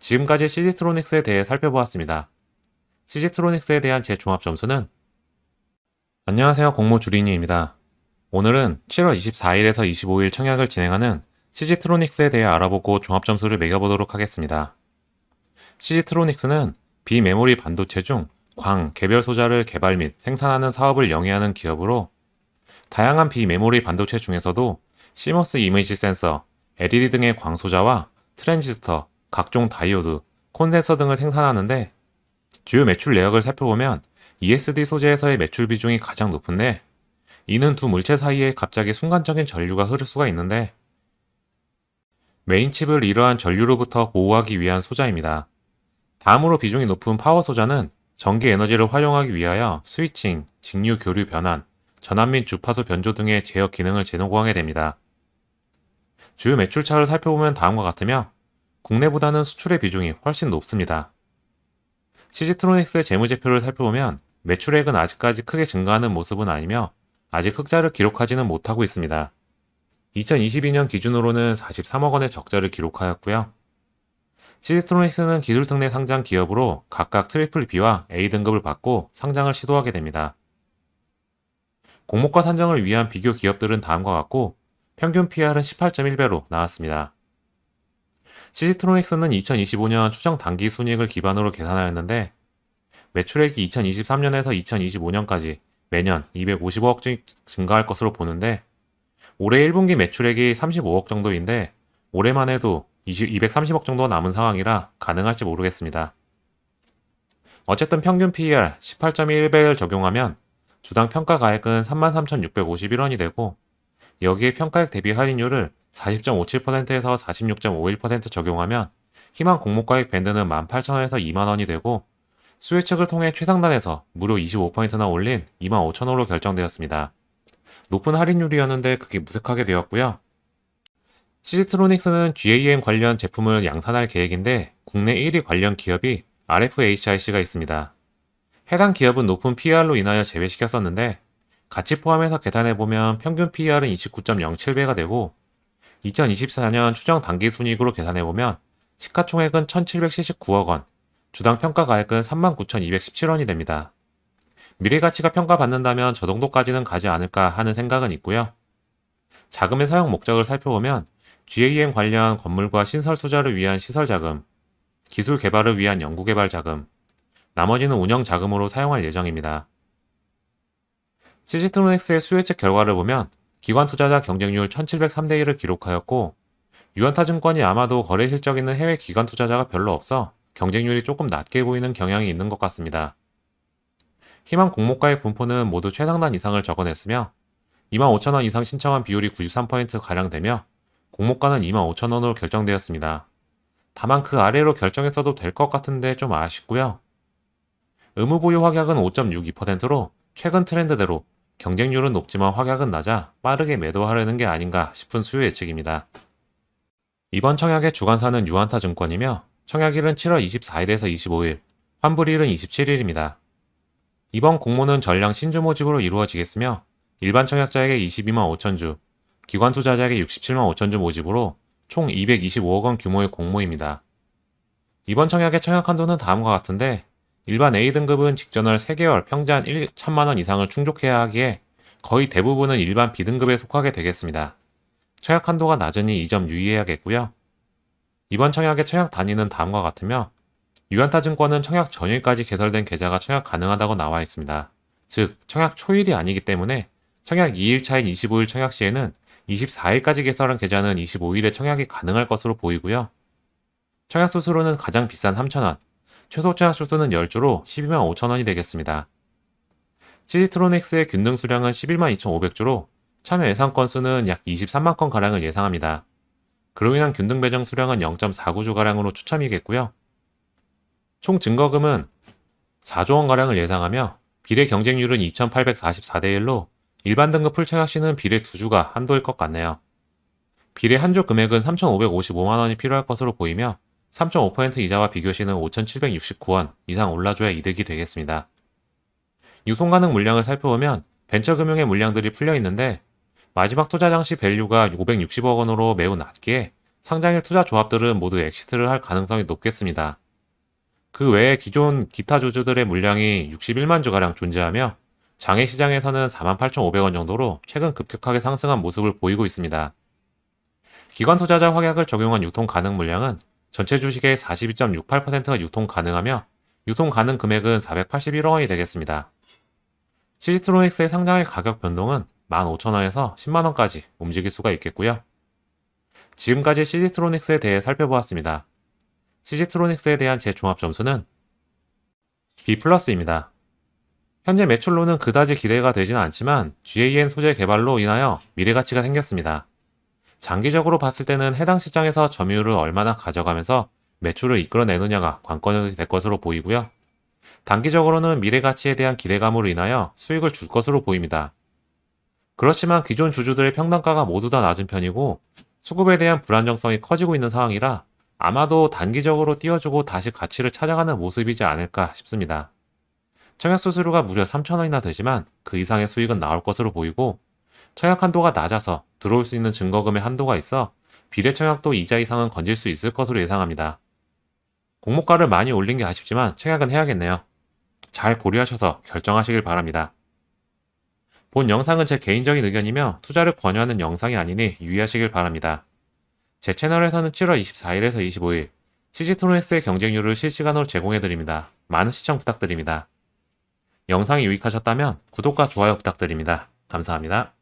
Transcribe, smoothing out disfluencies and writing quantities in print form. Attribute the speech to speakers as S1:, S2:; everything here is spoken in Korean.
S1: 지금까지 CG트로닉스에 대해 살펴보았습니다. CG트로닉스에 대한 제 종합 점수는 안녕하세요, 공모 주린이입니다. 오늘은 7월 24일에서 25일 청약을 진행하는 CG트로닉스에 대해 알아보고 종합 점수를 매겨보도록 하겠습니다. CG트로닉스는 비메모리 반도체 중 개별 소자를 개발 및 생산하는 사업을 영위하는 기업으로 다양한 비메모리 반도체 중에서도 CMOS 이미지 센서, LED 등의 광소자와 트랜지스터, 각종 다이오드, 콘덴서 등을 생산하는데 주요 매출 내역을 살펴보면 ESD 소재에서의 매출 비중이 가장 높은데 이는 두 물체 사이에 갑자기 순간적인 전류가 흐를 수가 있는데 메인 칩을 이러한 전류로부터 보호하기 위한 소자입니다. 다음으로 비중이 높은 파워 소자는 전기 에너지를 활용하기 위하여 스위칭, 직류 교류 변환, 전압 및 주파수 변조 등의 제어 기능을 제공하게 됩니다. 주요 매출차를 살펴보면 다음과 같으며 국내보다는 수출의 비중이 훨씬 높습니다. CG트로닉스의 재무제표를 살펴보면 매출액은 아직까지 크게 증가하는 모습은 아니며 아직 흑자를 기록하지는 못하고 있습니다. 2022년 기준으로는 43억 원의 적자를 기록하였고요. CG트로닉스는 기술특례 상장 기업으로 각각 트리플 B와 A 등급을 받고 상장을 시도하게 됩니다. 공모가 산정을 위한 비교 기업들은 다음과 같고 평균 PR은 18.1배로 나왔습니다. CG트로닉스는 2025년 추정 당기 순이익을 기반으로 계산하였는데 매출액이 2023년에서 2025년까지 매년 255억 증가할 것으로 보는데 올해 1분기 매출액이 35억 정도인데 올해만 해도 230억 정도 남은 상황이라 가능할지 모르겠습니다. 어쨌든 평균 PER 18.1배를 적용하면 주당 평가가액은 33,651원이 되고 여기에 평가액 대비 할인율을 40.57%에서 46.51% 적용하면 희망 공모가액 밴드는 18,000원에서 20,000원이 되고 수혜 측을 통해 최상단에서 무려 25%나 올린 25,000원으로 결정되었습니다. 높은 할인율이었는데 그게 무색하게 되었고요. CG트로닉스는 GAM 관련 제품을 양산할 계획인데 국내 1위 관련 기업이 RFHIC가 있습니다. 해당 기업은 높은 PER로 인하여 제외시켰었는데 같이 포함해서 계산해보면 평균 PER은 29.07배가 되고 2024년 추정 당기순이익으로 계산해보면 시가총액은 1,779억 원, 주당 평가가액은 39,217원이 됩니다. 미래가치가 평가받는다면 저 정도까지는 가지 않을까 하는 생각은 있고요. 자금의 사용 목적을 살펴보면 GAM 관련 건물과 신설 투자를 위한 시설 자금, 기술 개발을 위한 연구개발 자금, 나머지는 운영 자금으로 사용할 예정입니다. CG트로닉스의 수혜책 결과를 보면 기관 투자자 경쟁률 1703대1을 기록하였고 유한타증권이 아마도 거래 실적 있는 해외 기관 투자자가 별로 없어 경쟁률이 조금 낮게 보이는 경향이 있는 것 같습니다. 희망 공모가의 분포는 모두 최상단 이상을 적어냈으며 25,000원 이상 신청한 비율이 93%가량 되며 공모가는 25,000원으로 결정되었습니다. 다만 그 아래로 결정했어도 될 것 같은데 좀 아쉽고요. 의무보유 확약은 5.62%로 최근 트렌드대로 경쟁률은 높지만 확약은 낮아 빠르게 매도하려는 게 아닌가 싶은 수요 예측입니다. 이번 청약의 주관사는 유한타증권이며 청약일은 7월 24일에서 25일, 환불일은 27일입니다. 이번 공모는 전량 신주 모집으로 이루어지겠으며 일반 청약자에게 22만 5천주, 기관 투자자에게 67만 5천주 모집으로 총 225억 원 규모의 공모입니다. 이번 청약의 청약 한도는 다음과 같은데 일반 A등급은 직전월 3개월 평단 1천만 원 이상을 충족해야 하기에 거의 대부분은 일반 B등급에 속하게 되겠습니다. 청약 한도가 낮으니 이 점 유의해야겠고요. 이번 청약의 청약 단위는 다음과 같으며 유한타증권은 청약 전일까지 개설된 계좌가 청약 가능하다고 나와 있습니다. 즉 청약 초일이 아니기 때문에 청약 2일 차인 25일 청약 시에는 24일까지 개설한 계좌는 25일에 청약이 가능할 것으로 보이고요. 청약 수수료는 가장 비싼 3,000원, 최소 청약 수수는 10주로 12만 5천원이 되겠습니다. CG트로닉스의 균등 수량은 11만 2,500주로 참여 예상 건수는 약 23만 건가량을 예상합니다. 그로 인한 균등 배정 수량은 0.49주가량으로 추첨이겠고요. 총 증거금은 4조 원가량을 예상하며 비례 경쟁률은 2,844대1로 일반 등급 풀청약 시는 비례 2주가 한도일 것 같네요. 비례 한주 금액은 3,555만원이 필요할 것으로 보이며 3.5% 이자와 비교 시는 5,769원 이상 올라줘야 이득이 되겠습니다. 유통 가능 물량을 살펴보면 벤처금융의 물량들이 풀려 있는데 마지막 투자 당시 밸류가 560억 원으로 매우 낮기에 상장일 투자 조합들은 모두 엑시트를 할 가능성이 높겠습니다. 그 외에 기존 기타 주주들의 물량이 61만 주가량 존재하며 장외 시장에서는 48,500원 정도로 최근 급격하게 상승한 모습을 보이고 있습니다. 기관 투자자 확약을 적용한 유통 가능 물량은 전체 주식의 42.68%가 유통 가능하며 유통 가능 금액은 481억 원이 되겠습니다. 시지트로닉스의 상장일 가격 변동은 15,000원에서 10만원까지 움직일 수가 있겠고요. 지금까지 시지트로닉스에 대해 살펴보았습니다. 시지트로닉스에 대한 제 종합 점수는 B+입니다. 현재 매출로는 그다지 기대가 되지는 않지만 GAN 소재 개발로 인하여 미래가치가 생겼습니다. 장기적으로 봤을 때는 해당 시장에서 점유율을 얼마나 가져가면서 매출을 이끌어내느냐가 관건이 될 것으로 보이고요. 단기적으로는 미래가치에 대한 기대감으로 인하여 수익을 줄 것으로 보입니다. 그렇지만 기존 주주들의 평단가가 모두 다 낮은 편이고 수급에 대한 불안정성이 커지고 있는 상황이라 아마도 단기적으로 띄워주고 다시 가치를 찾아가는 모습이지 않을까 싶습니다. 청약 수수료가 무려 3,000원이나 되지만 그 이상의 수익은 나올 것으로 보이고 청약 한도가 낮아서 들어올 수 있는 증거금의 한도가 있어 비례청약도 이자 이상은 건질 수 있을 것으로 예상합니다. 공모가를 많이 올린 게 아쉽지만 청약은 해야겠네요. 잘 고려하셔서 결정하시길 바랍니다. 본 영상은 제 개인적인 의견이며 투자를 권유하는 영상이 아니니 유의하시길 바랍니다. 제 채널에서는 7월 24일에서 25일 시지트로닉스의 경쟁률을 실시간으로 제공해드립니다. 많은 시청 부탁드립니다. 영상이 유익하셨다면 구독과 좋아요 부탁드립니다. 감사합니다.